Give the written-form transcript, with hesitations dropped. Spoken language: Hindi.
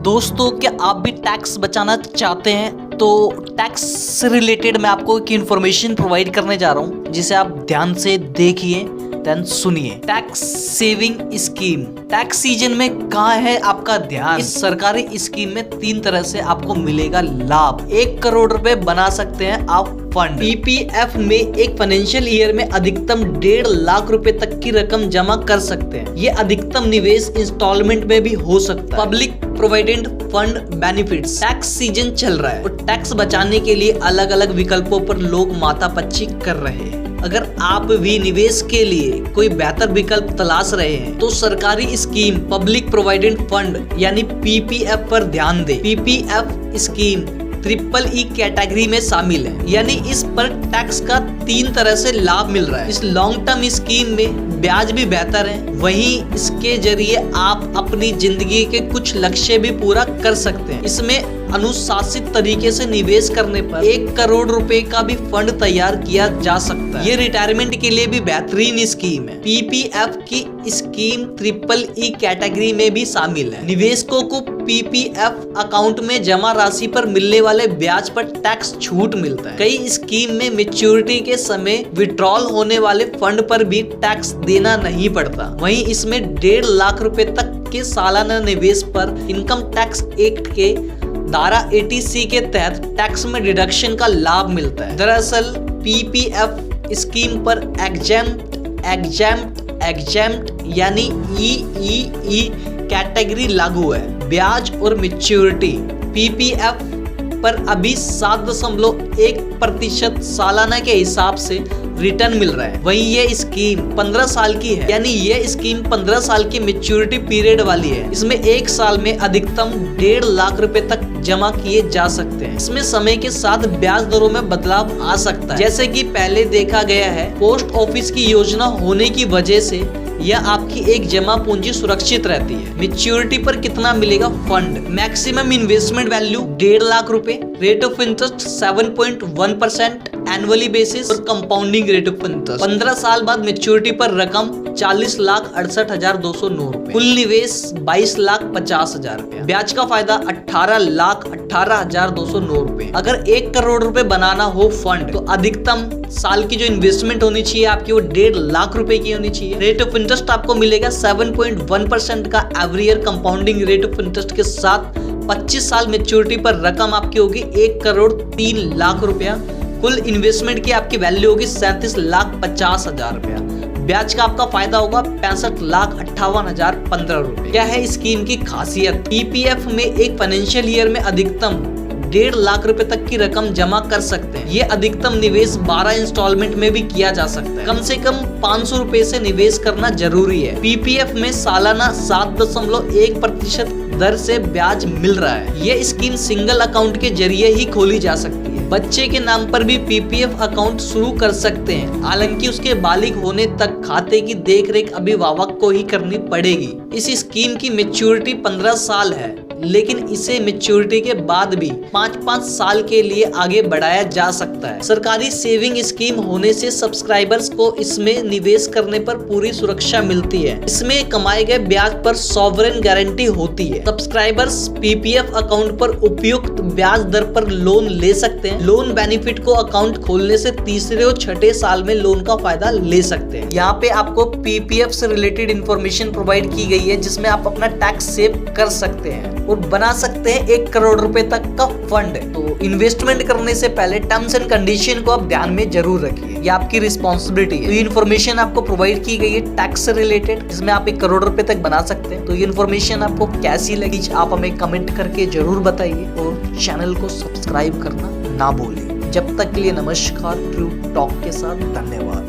दोस्तों, क्या आप भी टैक्स बचाना चाहते हैं? तो टैक्स से रिलेटेड मैं आपको एक इन्फॉर्मेशन प्रोवाइड करने जा रहा हूँ, जिसे आप ध्यान से देखिए, ध्यान सुनिए। Tax saving scheme. Tax season में कहाँ है आपका ध्यान? इस सरकारी स्कीम में 3 तरह से आपको मिलेगा लाभ। 1 करोड़ रुपए बना सकते हैं आप फंड। पीपीएफ में एक फाइनेंशियल ईयर में अधिकतम 1.5 लाख रुपए तक की रकम जमा कर सकते हैं। ये अधिकतम निवेश इंस्टॉलमेंट में भी हो सकता है। Public provident fund benefits. Tax season चल रहा है और टैक्स बचाने के लिए अलग अलग विकल्पों पर लोग माथापच्ची कर रहे हैं। अगर आप भी निवेश के लिए कोई बेहतर विकल्प तलाश रहे हैं तो सरकारी स्कीम पब्लिक प्रोविडेंट फंड यानी पीपीएफ पर ध्यान दें। पीपीएफ स्कीम EEE कैटेगरी में शामिल है, यानी इस पर टैक्स का 3 तरह से लाभ मिल रहा है। इस लॉन्ग टर्म स्कीम में ब्याज भी बेहतर है, वहीं इसके जरिए आप अपनी जिंदगी के कुछ लक्ष्य भी पूरा कर सकते हैं। इसमें अनुशासित तरीके से निवेश करने पर 1 करोड़ रुपए का भी फंड तैयार किया जा सकता है। ये रिटायरमेंट के लिए भी बेहतरीन स्कीम है। पीपीएफ की स्कीम EEE कैटेगरी में भी शामिल है। निवेशकों को पीपीएफ अकाउंट में जमा राशि पर मिलने वाले ब्याज पर टैक्स छूट मिलता है। कई स्कीम में मैच्योरिटी के समय विड्रॉल होने वाले फंड पर भी टैक्स देना नहीं पड़ता। वहीं इसमें 1.5 लाख रुपए तक के सालाना निवेश पर इनकम टैक्स एक्ट के धारा 80C के तहत टैक्स में डिडक्शन का लाभ मिलता है। दरअसल पीपीएफ स्कीम पर एग्जैम्प्ट यानी EEE कैटेगरी लागू है। ब्याज और मैच्योरिटी। पीपीएफ पर अभी 7.1% सालाना के हिसाब से रिटर्न मिल रहा है। वहीं ये स्कीम 15 साल की है, यानी ये स्कीम 15 साल की मैच्योरिटी पीरियड वाली है। इसमें 1 साल में अधिकतम 1.5 लाख रुपए तक जमा किए जा सकते हैं। इसमें समय के साथ ब्याज दरों में बदलाव आ सकता है, जैसे कि पहले देखा गया है। पोस्ट ऑफिस की योजना होने की वजह से यह आपकी एक जमा पूंजी सुरक्षित रहती है। मैच्योरिटी पर कितना मिलेगा fund? Maximum investment value 1.5 lakh रुपए। Rate of interest 7.1% annually basis और कंपाउंडिंग रेट ऑफ इंटरेस्ट। 15 साल बाद मैच्योरिटी पर रकम 40,68,209 रुपए। कुल निवेश 22,50,000 रुपए। ब्याज का फायदा 18,18,209 रुपए। अगर 1 करोड़ रुपए बनाना हो फंड तो अधिकतम साल की जो इन्वेस्टमेंट होनी चाहिए आपकी वो 1.5 लाख रुपए की होनी चाहिए। रेट ऑफ इंटरेस्ट आपको मिलेगा 7.1% का every year compounding rate of interest के साथ। 25 साल मैच्योरिटी पर रकम आपकी होगी 1 करोड़ 3 लाख रुपया। कुल इन्वेस्टमेंट की आपकी वैल्यू होगी 37,50,000 रुपया। ब्याज का आपका फायदा होगा 65,58,015 रुपए। क्या है स्कीम की खासियत? पीपीएफ में एक फाइनेंशियल ईयर में अधिकतम 1.5 लाख रुपए तक की रकम जमा कर सकते हैं। ये अधिकतम निवेश 12 इंस्टॉलमेंट में भी किया जा सकता है। कम से कम 500 रुपए से निवेश करना जरूरी है। पीपीएफ में सालाना 7.1% दर से ब्याज मिल रहा है। ये स्कीम सिंगल अकाउंट के जरिए ही खोली जा सकती है। बच्चे के नाम पर भी पीपीएफ अकाउंट शुरू कर सकते हैं, हालांकि उसके बालिग होने तक खाते की देखरेख अभिभावक को ही करनी पड़ेगी। इस स्कीम की मैच्योरिटी 15 साल है, लेकिन इसे मैच्योरिटी के बाद भी 5-5 साल के लिए आगे बढ़ाया जा सकता है। सरकारी सेविंग स्कीम होने से सब्सक्राइबर्स को इसमें निवेश करने पर पूरी सुरक्षा मिलती है। इसमें कमाए गए ब्याज पर सॉवरेन गारंटी होती है। सब्सक्राइबर्स पीपीएफ अकाउंट पर उपयुक्त ब्याज दर पर लोन ले सकते हैं। लोन बेनिफिट को अकाउंट खोलने से 3रे और 6ठे साल में लोन का फायदा ले सकते हैं। यहाँ पे आपको पीपीएफ से रिलेटेड इंफॉर्मेशन प्रोवाइड की गई है, जिसमें आप अपना टैक्स सेव कर सकते हैं और बना सकते हैं 1 करोड़ रुपए तक का फंड। तो इन्वेस्टमेंट करने से पहले टर्म्स एंड कंडीशन को आप ध्यान में जरूर रखिए, ये आपकी रिस्पॉन्सिबिलिटी है। तो ये इन्फॉर्मेशन आपको प्रोवाइड की गई है टैक्स से रिलेटेड, जिसमें आप 1 करोड़ रुपए तक बना सकते हैं। तो ये इन्फॉर्मेशन आपको कैसी लगी आप हमें कमेंट करके जरूर बताइए और चैनल को सब्सक्राइब करना ना भूलिए। जब तक के लिए नमस्कार। ट्रू टॉक के साथ धन्यवाद।